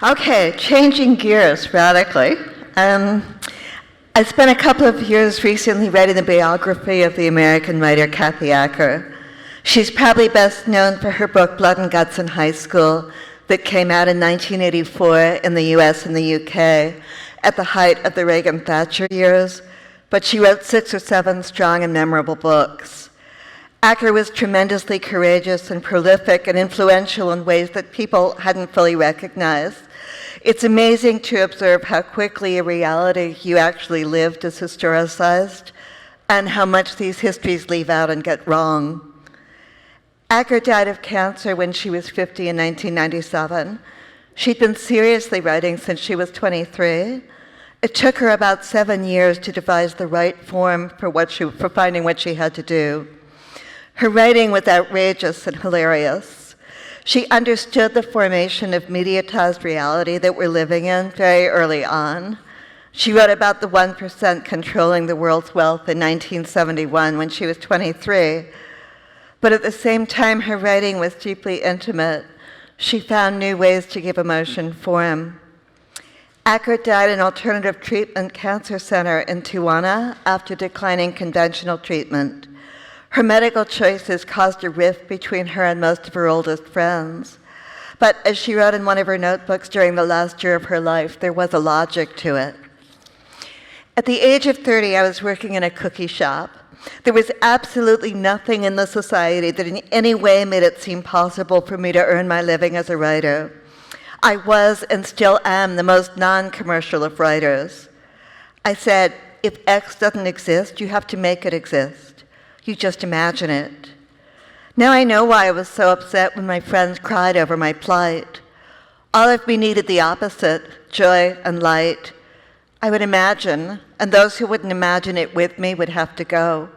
Okay, changing gears radically. I spent a couple of years recently writing the biography of the American writer Kathy Acker. She's probably best known for her book Blood and Guts in High School that came out in 1984 in the US and the UK at the height of the Reagan-Thatcher years, but she wrote 6 or 7 strong and memorable books. Acker was tremendously courageous and prolific and influential in ways that people hadn't fully recognized. It's amazing to observe how quickly a reality you actually lived is historicized and how much these histories leave out and get wrong. Acker died of cancer when she was 50 in 1997. She'd been seriously writing since she was 23. It took her about 7 years to devise the right form for finding what she had to do. Her writing was outrageous and hilarious. She understood the formation of mediatized reality that we're living in very early on. She wrote about the 1% controlling the world's wealth in 1971 when she was 23. But at the same time her writing was deeply intimate, she found new ways to give emotion form. Acker died in alternative treatment cancer center in Tijuana after declining conventional treatment. Her medical choices caused a rift between her and most of her oldest friends. But as she wrote in one of her notebooks during the last year of her life, there was a logic to it. At the age of 30, I was working in a cookie shop. There was absolutely nothing in the society that in any way made it seem possible for me to earn my living as a writer. I was and still am the most non-commercial of writers. I said, if X doesn't exist, you have to make it exist. You just imagine it. Now I know why I was so upset when my friends cried over my plight. All of me needed the opposite, joy and light. I would imagine, and those who wouldn't imagine it with me would have to go.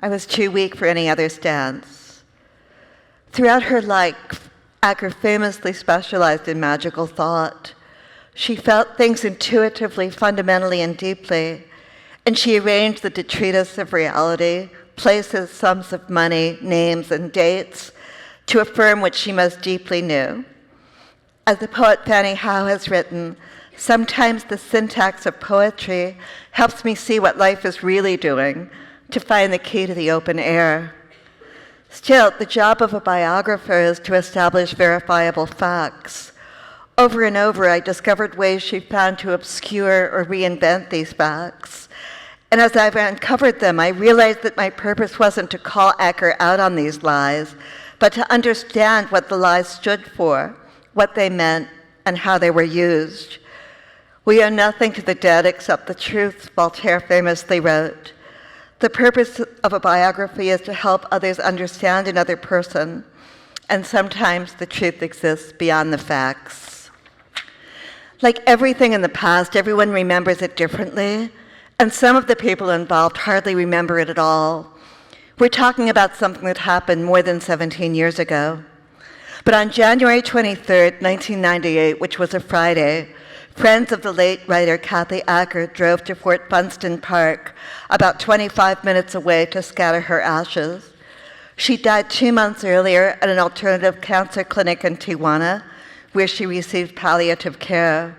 I was too weak for any other stance. Throughout her life, Acker famously specialized in magical thought. She felt things intuitively, fundamentally, and deeply, and she arranged the detritus of reality, places, sums of money, names, and dates to affirm what she most deeply knew. As the poet Fanny Howe has written, sometimes the syntax of poetry helps me see what life is really doing, to find the key to the open air. Still, the job of a biographer is to establish verifiable facts. Over and over, I discovered ways she found to obscure or reinvent these facts. And as I've uncovered them, I realized that my purpose wasn't to call Acker out on these lies, but to understand what the lies stood for, what they meant, and how they were used. We owe nothing to the dead except the truth, Voltaire famously wrote. The purpose of a biography is to help others understand another person, and sometimes the truth exists beyond the facts. Like everything in the past, everyone remembers it differently, and some of the people involved hardly remember it at all. We're talking about something that happened more than 17 years ago. But on January 23rd, 1998, which was a Friday, friends of the late writer Kathy Acker drove to Fort Funston Park, about 25 minutes away, to scatter her ashes. She died 2 months earlier at an alternative cancer clinic in Tijuana, where she received palliative care.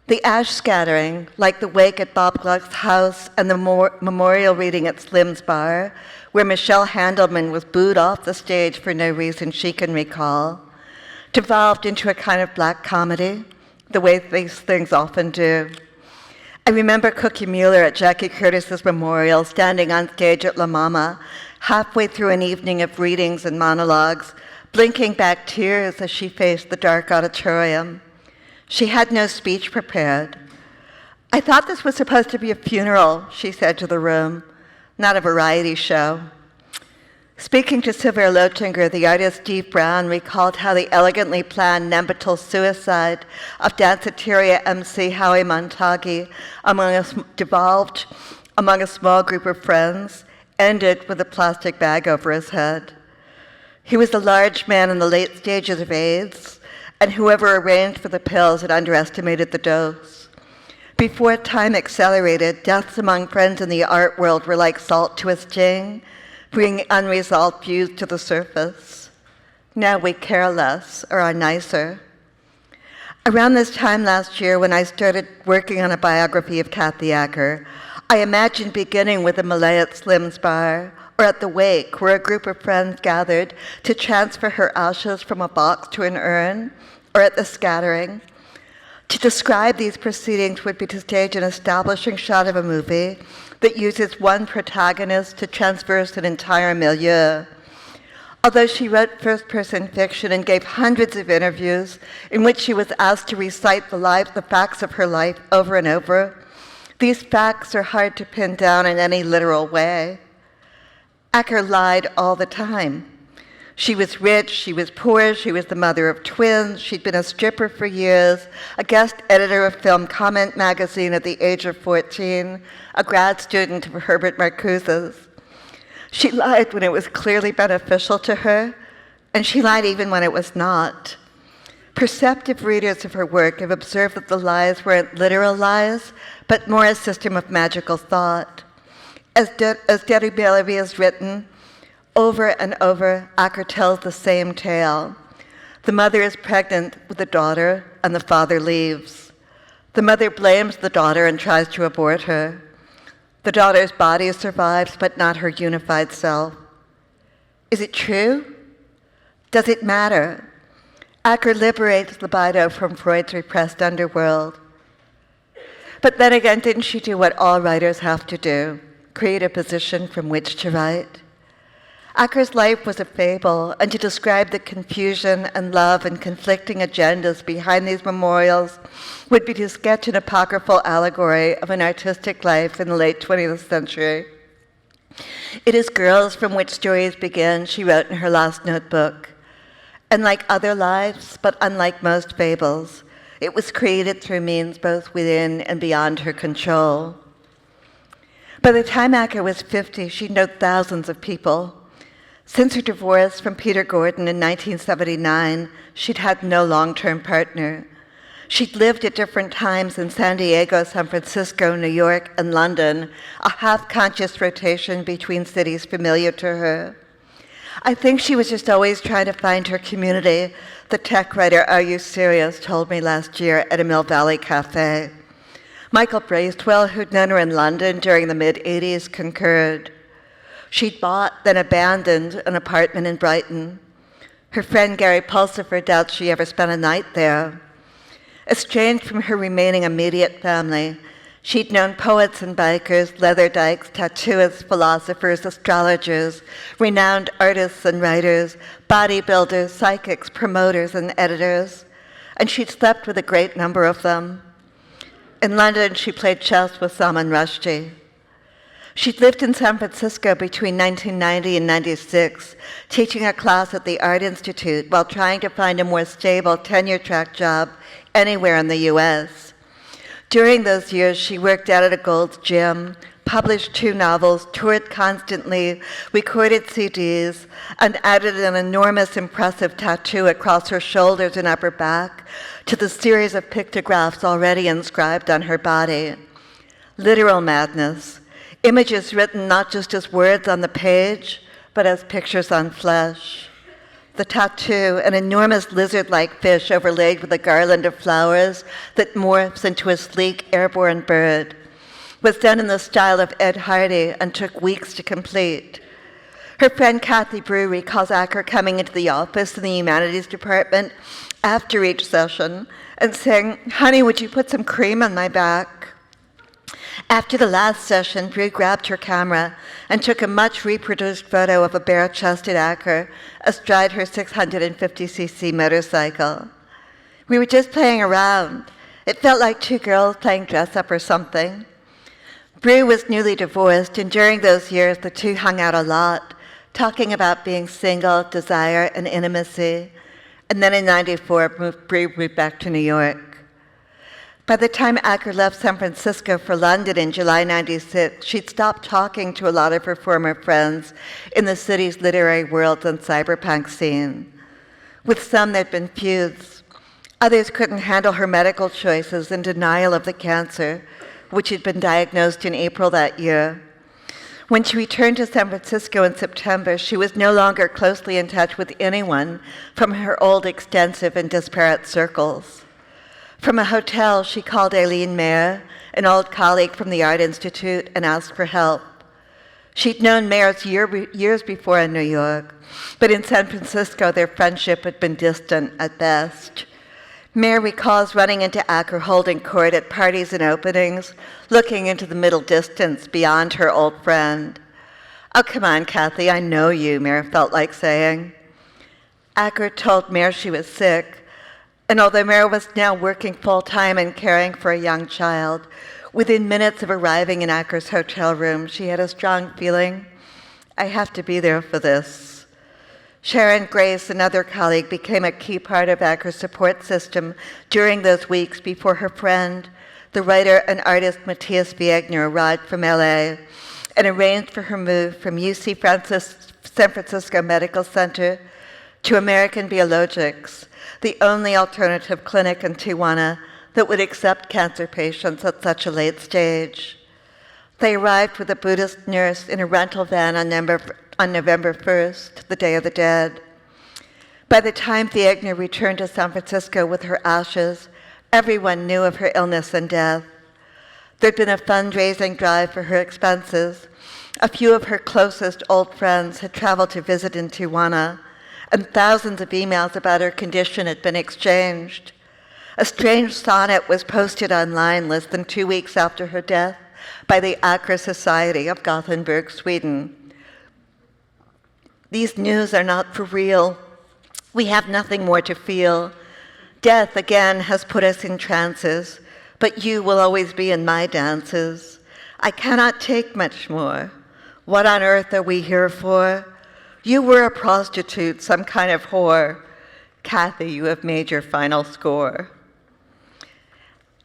The ash scattering, like the wake at Bob Gluck's house and the memorial reading at Slim's Bar, where Michelle Handelman was booed off the stage for no reason she can recall, devolved into a kind of black comedy, the way these things often do. I remember Cookie Mueller at Jackie Curtis's memorial, standing on stage at La Mama, halfway through an evening of readings and monologues, blinking back tears as she faced the dark auditorium. She had no speech prepared. I thought this was supposed to be a funeral, she said to the room, not a variety show. Speaking to Sylvia Lochinger, the artist Steve Brown recalled how the elegantly planned nuptial suicide of danceteria MC Howie Montaghi devolved among a small group of friends, ended with a plastic bag over his head. He was a large man in the late stages of AIDS, and whoever arranged for the pills had underestimated the dose. Before time accelerated, deaths among friends in the art world were like salt to a sting, bringing unresolved views to the surface. Now we care less or are nicer. Around this time last year, when I started working on a biography of Kathy Acker, I imagined beginning with the Malay at Slim's bar, or at the wake, where a group of friends gathered to transfer her ashes from a box to an urn, or at the scattering. To describe these proceedings would be to stage an establishing shot of a movie that uses one protagonist to traverse an entire milieu. Although she wrote first-person fiction and gave hundreds of interviews in which she was asked to recite the facts of her life over and over, these facts are hard to pin down in any literal way. Acker lied all the time. She was rich, she was poor, she was the mother of twins, she'd been a stripper for years, a guest editor of Film Comment magazine at the age of 14, a grad student of Herbert Marcuse's. She lied when it was clearly beneficial to her, and she lied even when it was not. Perceptive readers of her work have observed that the lies weren't literal lies, but more a system of magical thought. As Derry Bellamy has written, over and over, Acker tells the same tale. The mother is pregnant with a daughter, and the father leaves. The mother blames the daughter and tries to abort her. The daughter's body survives, but not her unified self. Is it true? Does it matter? Acker liberates libido from Freud's repressed underworld. But then again, didn't she do what all writers have to do? Create a position from which to write? Acker's life was a fable, and to describe the confusion and love and conflicting agendas behind these memorials would be to sketch an apocryphal allegory of an artistic life in the late 20th century. It is girls from which stories begin, she wrote in her last notebook. And like other lives, but unlike most fables, it was created through means both within and beyond her control. By the time Acker was 50, she'd known thousands of people. Since her divorce from Peter Gordon in 1979, she'd had no long-term partner. She'd lived at different times in San Diego, San Francisco, New York, and London, a half-conscious rotation between cities familiar to her. I think she was just always trying to find her community, the tech writer Are You Serious told me last year at a Mill Valley cafe. Michael Bracewell, who'd known her in London during the mid-'80s, concurred. She'd bought, then abandoned, an apartment in Brighton. Her friend Gary Pulsifer doubts she ever spent a night there. Estranged from her remaining immediate family, she'd known poets and bikers, leather dykes, tattooists, philosophers, astrologers, renowned artists and writers, bodybuilders, psychics, promoters, and editors, and she'd slept with a great number of them. In London, she played chess with Salman Rushdie. She'd lived in San Francisco between 1990 and 96, teaching a class at the Art Institute while trying to find a more stable tenure-track job anywhere in the U.S. During those years, she worked out at a Gold's Gym, published 2 novels, toured constantly, recorded CDs, and added an enormous impressive tattoo across her shoulders and upper back to the series of pictographs already inscribed on her body. Literal madness. Images written not just as words on the page, but as pictures on flesh. The tattoo, an enormous lizard-like fish overlaid with a garland of flowers that morphs into a sleek airborne bird, was done in the style of Ed Hardy and took weeks to complete. Her friend Kathy Brew recalls Acker coming into the office in the humanities department after each session and saying, "Honey, would you put some cream on my back?" After the last session, Brew grabbed her camera and took a much reproduced photo of a bare-chested Acker astride her 650cc motorcycle. "We were just playing around. It felt like 2 girls playing dress-up or something." Brew was newly divorced, and during those years, the two hung out a lot, talking about being single, desire, and intimacy. And then in '94, Brew moved back to New York. By the time Acker left San Francisco for London in July '96, she'd stopped talking to a lot of her former friends in the city's literary world and cyberpunk scene. With some, there'd been feuds. Others couldn't handle her medical choices in denial of the cancer, which had been diagnosed in April that year. When she returned to San Francisco in September, she was no longer closely in touch with anyone from her old extensive and disparate circles. From a hotel, she called Aileen Mayer, an old colleague from the Art Institute, and asked for help. She'd known Mayer's years before in New York, but in San Francisco, their friendship had been distant at best. Mayer recalls running into Acker holding court at parties and openings, looking into the middle distance beyond her old friend. "Oh, come on, Kathy, I know you," Mayer felt like saying. Acker told Mayer she was sick, and although Mayer was now working full-time and caring for a young child, within minutes of arriving in Acker's hotel room, she had a strong feeling, "I have to be there for this." Sharon Grace, another colleague, became a key part of Acker's support system during those weeks before her friend, the writer and artist Matthias Wegner, arrived from LA and arranged for her move from UC San Francisco Medical Center to American Biologics, the only alternative clinic in Tijuana that would accept cancer patients at such a late stage. They arrived with a Buddhist nurse in a rental van on November 1st, the Day of the Dead. By the time Wegner returned to San Francisco with her ashes, everyone knew of her illness and death. There'd been a fundraising drive for her expenses. A few of her closest old friends had traveled to visit in Tijuana, and thousands of emails about her condition had been exchanged. A strange sonnet was posted online less than 2 weeks after her death by the Acker Society of Gothenburg, Sweden. "These news are not for real. We have nothing more to feel. Death again has put us in trances, but you will always be in my dances. I cannot take much more. What on earth are we here for? You were a prostitute, some kind of whore. Kathy, you have made your final score."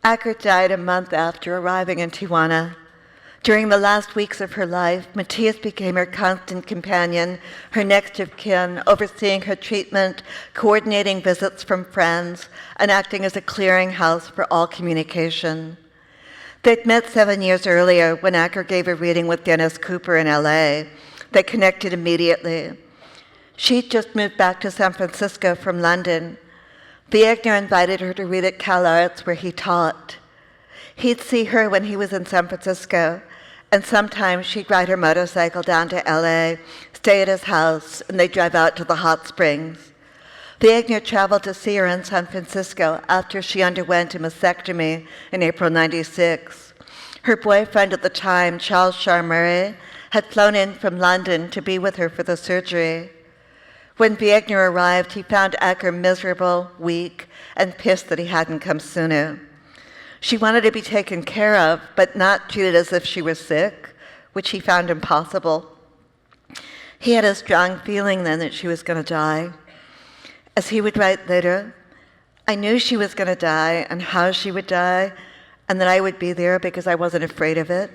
Acker died a month after arriving in Tijuana. During the last weeks of her life, Matthias became her constant companion, her next of kin, overseeing her treatment, coordinating visits from friends, and acting as a clearinghouse for all communication. They'd met 7 years earlier when Acker gave a reading with Dennis Cooper in LA. They connected immediately. She'd just moved back to San Francisco from London. Wegner invited her to read at Cal Arts, where he taught. He'd see her when he was in San Francisco, and sometimes she'd ride her motorcycle down to LA, stay at his house, and they'd drive out to the hot springs. Wegner traveled to see her in San Francisco after she underwent a mastectomy in April '96. Her boyfriend at the time, Charles Charmurray, had flown in from London to be with her for the surgery. When Wegner arrived, he found Acker miserable, weak, and pissed that he hadn't come sooner. She wanted to be taken care of, but not treated as if she were sick, which he found impossible. He had a strong feeling then that she was going to die. As he would write later, "I knew she was going to die and how she would die, and that I would be there because I wasn't afraid of it.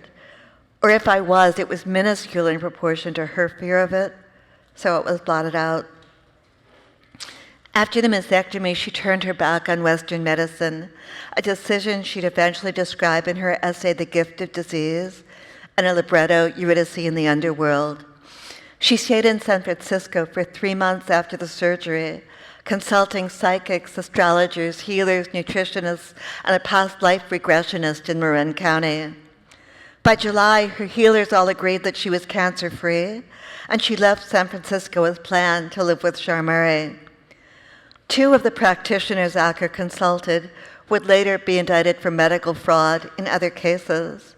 Or if I was, it was minuscule in proportion to her fear of it, so it was blotted out." After the mastectomy, she turned her back on Western medicine, a decision she'd eventually describe in her essay, The Gift of Disease, and a libretto, Eurydice in the Underworld. She stayed in San Francisco for 3 months after the surgery, consulting psychics, astrologers, healers, nutritionists, and a past life regressionist in Marin County. By July, her healers all agreed that she was cancer-free, and she left San Francisco as planned to live with Charmurray. 2 of the practitioners Acker consulted would later be indicted for medical fraud in other cases.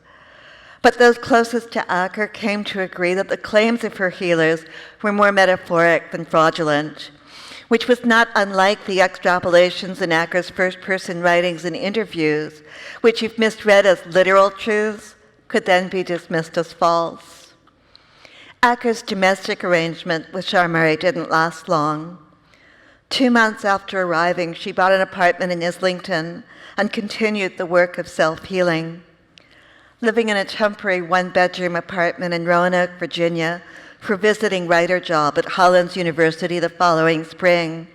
But those closest to Acker came to agree that the claims of her healers were more metaphoric than fraudulent, which was not unlike the extrapolations in Acker's first-person writings and interviews, which, if misread as literal truths, could then be dismissed as false. Acker's domestic arrangement with Charmurray didn't last long. 2 months after arriving, she bought an apartment in Islington and continued the work of self-healing. Living in a temporary 1-bedroom apartment in Roanoke, Virginia, for a visiting writer job at Hollins University the following spring,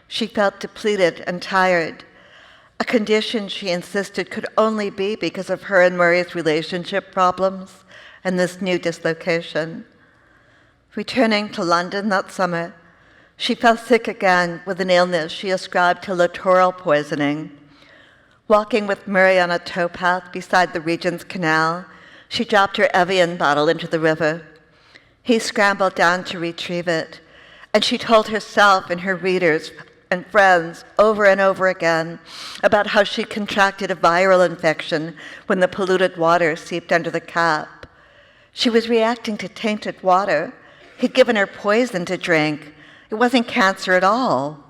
she felt depleted and tired, a condition she insisted could only be because of her and Murray's relationship problems and this new dislocation. Returning to London that summer, she fell sick again with an illness she ascribed to littoral poisoning. Walking with Murray on a towpath beside the Regent's Canal, she dropped her Evian bottle into the river. He scrambled down to retrieve it, and she told herself and her readers and friends over and over again about how she contracted a viral infection when the polluted water seeped under the cap. She was reacting to tainted water. He'd given her poison to drink. It wasn't cancer at all.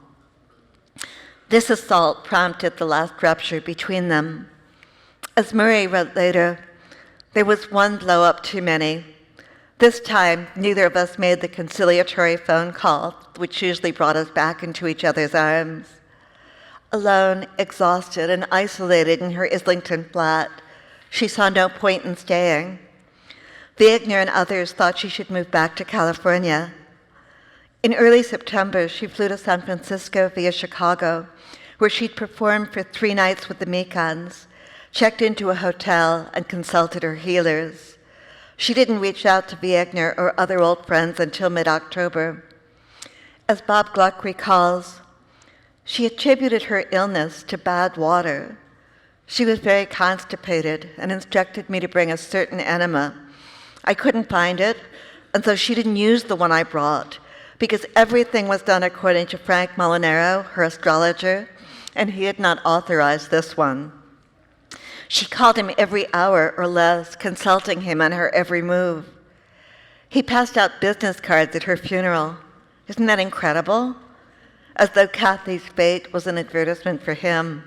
This assault prompted the last rupture between them. As Murray wrote later, there was one blow-up too many. This time, neither of us made the conciliatory phone call, which usually brought us back into each other's arms. Alone, exhausted, and isolated in her Islington flat, she saw no point in staying. Wagner and others thought she should move back to California. In early September, she flew to San Francisco via Chicago, where she'd performed for 3 nights with the Mekons, checked into a hotel, and consulted her healers. She didn't reach out to Wagner or other old friends until mid-October. As Bob Gluck recalls, she attributed her illness to bad water. She was very constipated and instructed me to bring a certain enema. I couldn't find it, and so she didn't use the one I brought, because everything was done according to Frank Molinaro, her astrologer, and he had not authorized this one. She called him every hour or less, consulting him on her every move. He passed out business cards at her funeral. Isn't that incredible? As though Kathy's fate was an advertisement for him.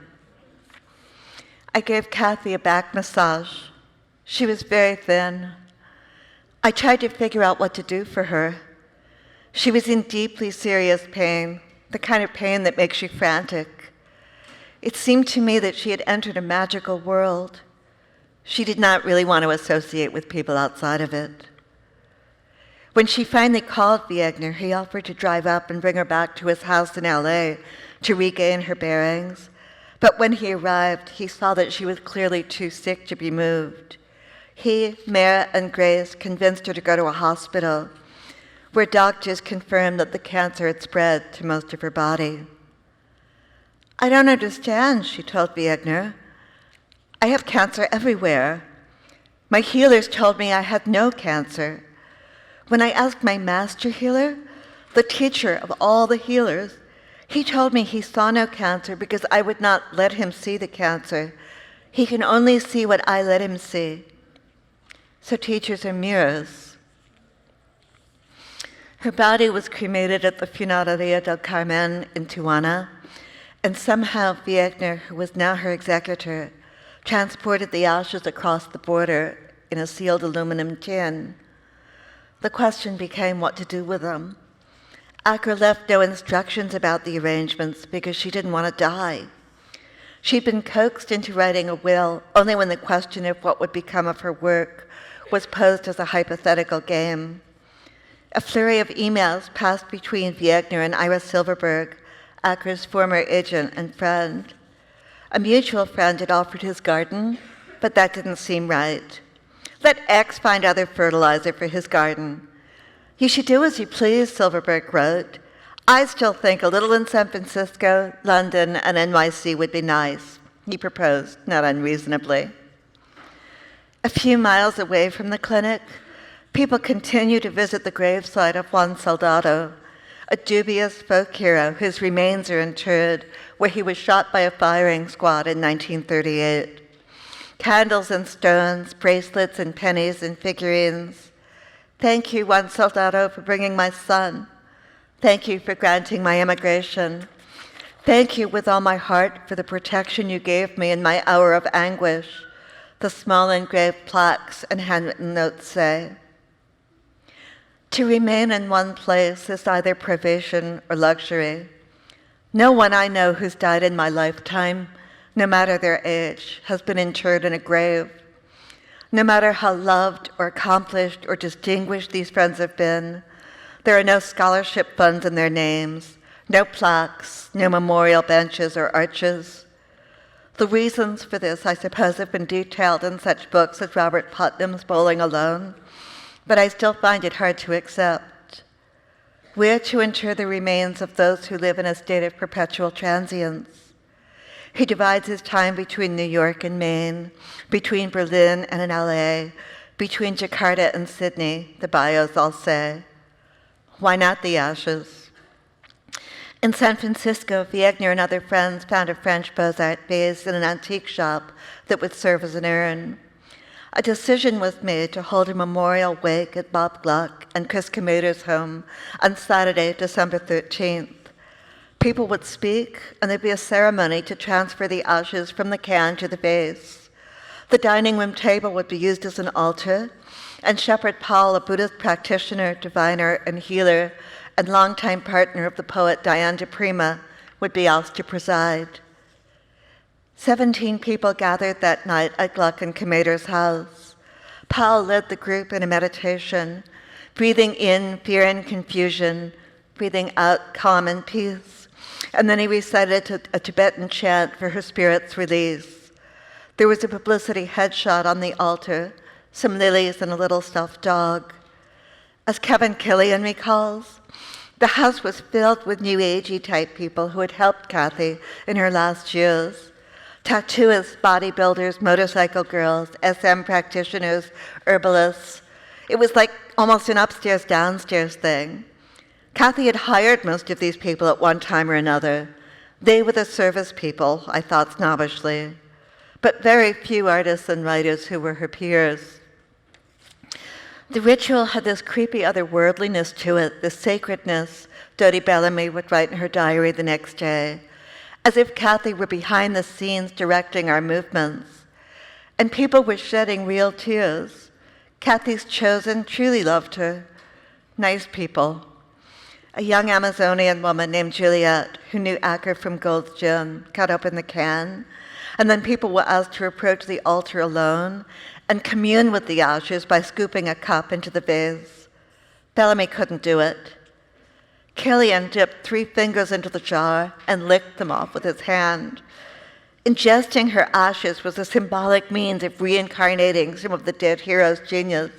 I gave Kathy a back massage. She was very thin. I tried to figure out what to do for her. She was in deeply serious pain, the kind of pain that makes you frantic. It seemed to me that she had entered a magical world. She did not really want to associate with people outside of it. When she finally called Wagner, he offered to drive up and bring her back to his house in LA to regain her bearings. But when he arrived, he saw that she was clearly too sick to be moved. He, Mare, and Grace convinced her to go to a hospital, where doctors confirmed that the cancer had spread to most of her body. I don't understand, she told Wagner. I have cancer everywhere. My healers told me I had no cancer. When I asked my master healer, the teacher of all the healers, he told me he saw no cancer because I would not let him see the cancer. He can only see what I let him see. So teachers are mirrors. Her body was cremated at the Funeraria del Carmen in Tijuana, and somehow Wagner, who was now her executor, transported the ashes across the border in a sealed aluminum tin. The question became what to do with them. Acker left no instructions about the arrangements because she didn't want to die. She'd been coaxed into writing a will only when the question of what would become of her work was posed as a hypothetical game. A flurry of emails passed between Wagner and Ira Silverberg, Acker's former agent and friend. A mutual friend had offered his garden, but that didn't seem right. Let X find other fertilizer for his garden. You should do as you please, Silverberg wrote. I still think a little in San Francisco, London, and NYC would be nice, he proposed, not unreasonably. A few miles away from the clinic, people continue to visit the gravesite of Juan Soldado, a dubious folk hero whose remains are interred where he was shot by a firing squad in 1938. Candles and stones, bracelets and pennies and figurines. Thank you, Juan Soldado, for bringing my son. Thank you for granting my immigration. Thank you with all my heart for the protection you gave me in my hour of anguish, the small engraved plaques and handwritten notes say. To remain in one place is either privation or luxury. No one I know who's died in my lifetime, no matter their age, has been interred in a grave. No matter how loved or accomplished or distinguished these friends have been, there are no scholarship funds in their names, no plaques, no memorial benches or arches. The reasons for this, I suppose, have been detailed in such books as Robert Putnam's Bowling Alone, but I still find it hard to accept. Where to inter the remains of those who live in a state of perpetual transience? He divides his time between New York and Maine, between Berlin and LA, between Jakarta and Sydney, the bios all say. Why not the ashes? In San Francisco, Wagner and other friends found a French Beaux-Arts vase in an antique shop that would serve as an urn. A decision was made to hold a memorial wake at Bob Gluck and Chris Commuter's home on Saturday, December 13th. People would speak, and there'd be a ceremony to transfer the ashes from the can to the vase. The dining room table would be used as an altar, and Shepherd Paul, a Buddhist practitioner, diviner, and healer, and longtime partner of the poet Diane de Prima, would be asked to preside. 17 people gathered that night at Gluck and Commuter's house. Paul led the group in a meditation, breathing in fear and confusion, breathing out calm and peace. And then he recited a Tibetan chant for her spirit's release. There was a publicity headshot on the altar, some lilies and a little stuffed dog. As Kevin Killian recalls, the house was filled with New Agey type people who had helped Kathy in her last years. Tattooists, bodybuilders, motorcycle girls, SM practitioners, herbalists. It was like almost an upstairs-downstairs thing. Kathy had hired most of these people at one time or another. They were the service people, I thought snobbishly, but very few artists and writers who were her peers. The ritual had this creepy otherworldliness to it, this sacredness, Dodie Bellamy would write in her diary the next day, as if Kathy were behind the scenes directing our movements. And people were shedding real tears. Kathy's chosen truly loved her. Nice people. A young Amazonian woman named Juliet, who knew Acker from Gold's Gym, got up in the can, and then people were asked to approach the altar alone and commune with the ashes by scooping a cup into the vase. Bellamy couldn't do it. Killian dipped 3 fingers into the jar and licked them off with his hand. Ingesting her ashes was a symbolic means of reincarnating some of the dead hero's genius.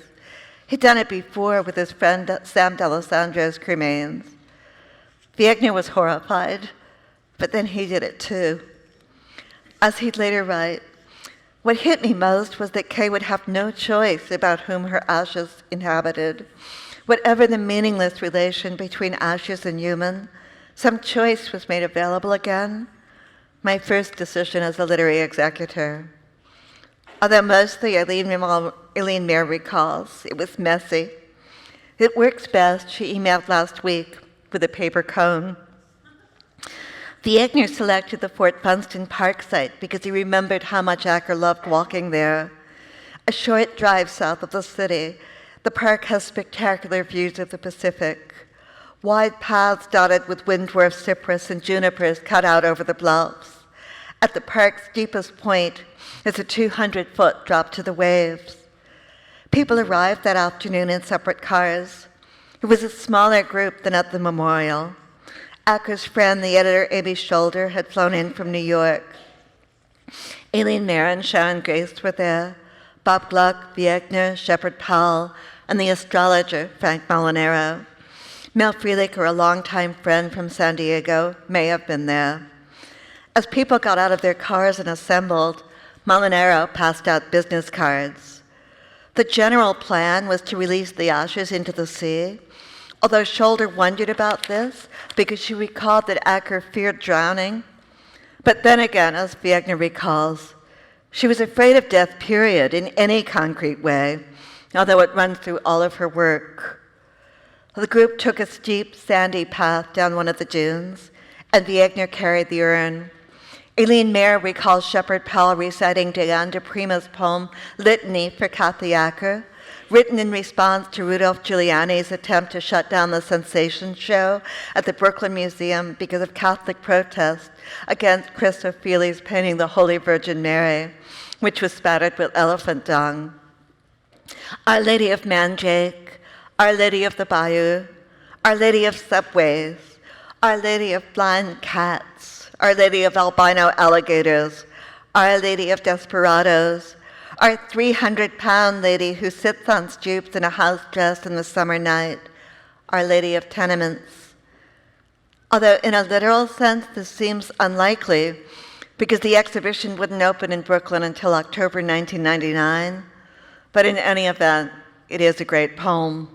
He'd done it before with his friend Sam D'Alessandro's cremains. Wagner was horrified, but then he did it too. As he'd later write, what hit me most was that Kay would have no choice about whom her ashes inhabited. Whatever the meaningless relation between ashes and human, some choice was made available again. My first decision as a literary executor. Although mostly Eileen Mayer recalls, it was messy. It works best, she emailed last week, with a paper cone. Wagner selected the Fort Funston Park site because he remembered how much Acker loved walking there. A short drive south of the city, the park has spectacular views of the Pacific. Wide paths dotted with wind-dwarf cypress and junipers cut out over the bluffs. At the park's deepest point is a 200-foot drop to the waves. People arrived that afternoon in separate cars. It was a smaller group than at the memorial. Acker's friend, the editor Amy Shoulder, had flown in from New York. Eileen Mayer and Sharon Grace were there. Bob Gluck, Wagner, Shepherd Powell, and the astrologer, Frank Molinaro. Mel Freilicher, a longtime friend from San Diego, may have been there. As people got out of their cars and assembled, Molinaro passed out business cards. The general plan was to release the ashes into the sea, although Shoulder wondered about this because she recalled that Acker feared drowning. But then again, as Wagner recalls, she was afraid of death, period, in any concrete way, although it runs through all of her work. The group took a steep, sandy path down one of the dunes, and Wagner carried the urn. Eileen Mayer recalls Shepherd Powell reciting Diane de Prima's poem Litany for Kathy Acker, written in response to Rudolph Giuliani's attempt to shut down the Sensation show at the Brooklyn Museum because of Catholic protest against Chris O'Feely's painting the Holy Virgin Mary, which was spattered with elephant dung. Our Lady of Manjake, Our Lady of the Bayou, Our Lady of Subways, Our Lady of Blind Cats, Our Lady of Albino Alligators, Our Lady of Desperados, our 300-pound lady who sits on stoops in a house dress in the summer night, Our Lady of Tenements. Although in a literal sense this seems unlikely, because the exhibition wouldn't open in Brooklyn until October 1999, but in any event, it is a great poem.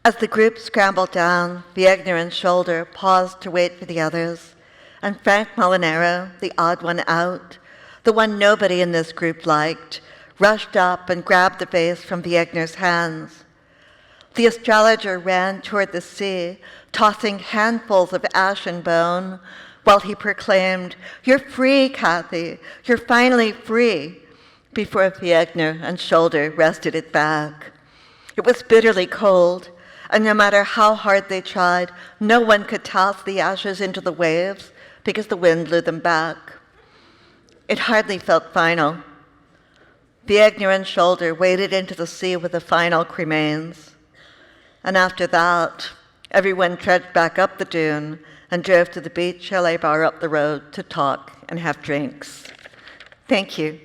As the group scrambled down, Wagner and Shoulder paused to wait for the others, and Frank Molinaro, the odd one out, the one nobody in this group liked, rushed up and grabbed the vase from Wagner's hands. The astrologer ran toward the sea, tossing handfuls of ash and bone, while he proclaimed, "You're free, Kathy, you're finally free," before Wagner and Shoulder wrested it back. It was bitterly cold, and no matter how hard they tried, no one could toss the ashes into the waves because the wind blew them back. It hardly felt final. Wagner and Shoulder waded into the sea with the final cremains. And after that, everyone trudged back up the dune and drove to the beach chalet bar up the road to talk and have drinks. Thank you.